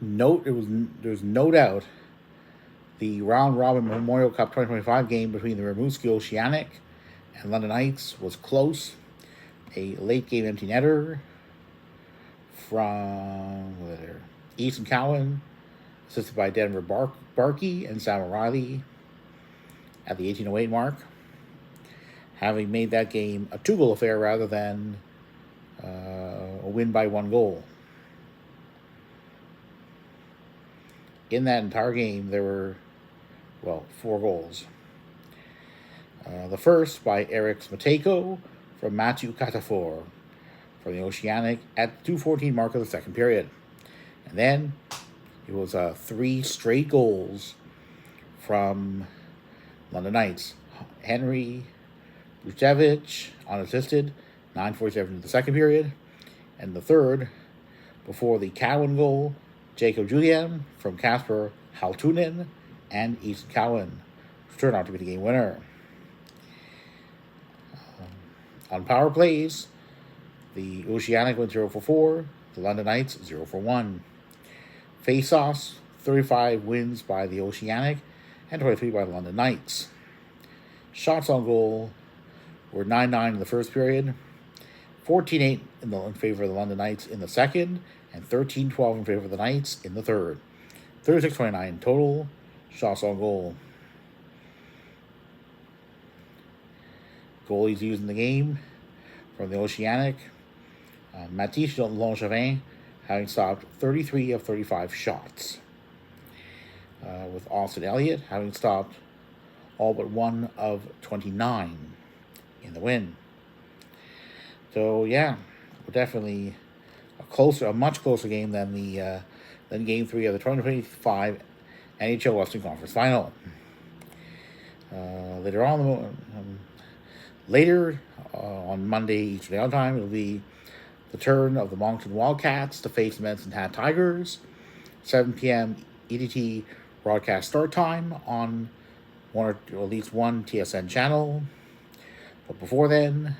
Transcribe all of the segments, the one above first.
There's no doubt the round robin Memorial Cup 2025 game between the Rimouski Oceanic and London Knights was close. A late game empty netter from Easton Cowan, assisted by Denver Barkey and Sam O'Reilly at the 18:08 mark, having made that game a 2-goal affair rather than a win by 1 goal. In that entire game, there were, 4 goals. The first by Eric Smateko from Matthew Catafor from the Oceanic at the 2:14 mark of the second period. And then it was 3 straight goals from London Knights. Henry Bucevich, unassisted, 9:47 in the second period. And the third, before the Cowan goal, Jacob Julian from Kasper Haltunen and East Cowan turned out to be the game winner. On power plays, the Oceanic went 0 for 4, the London Knights 0 for 1. Face-offs, 35 wins by the Oceanic and 23 by the London Knights. Shots on goal were 9-9 in the first period, 14-8 in favor of the London Knights in the second, and 13-12 in favor of the Knights in the third. 36-29 total shots on goal. Goalies used in the game from the Oceanic, Mathis Langevin having stopped 33 of 35 shots, with Austin Elliott having stopped all but 1 of 29 in the win. So yeah, definitely a much closer game than Game 3 of the 2025 NHL Western Conference Final. Later on Monday Eastern Daylight Time, it'll be the turn of the Moncton Wildcats to face the Medicine Hat Tigers. 7 p.m. EDT broadcast start time on at least one TSN channel. But before then,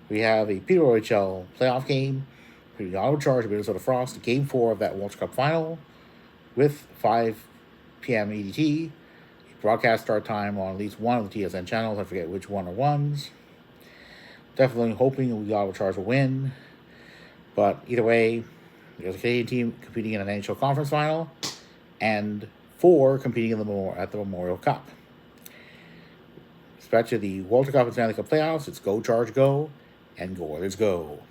we have a PWHL playoff game between the Ottawa Charge and Minnesota Frost, Game 4 of that World Cup final, with 5 p.m. EDT. Broadcast start time on at least one of the TSN channels. I forget which one or ones. Definitely hoping the Ottawa Charge will win. But either way, there's a Canadian team competing in an NHL conference final and 4 competing at the Memorial Cup. Especially the World Cup and Stanley Cup playoffs, it's Go Charge Go and Go Oilers Go.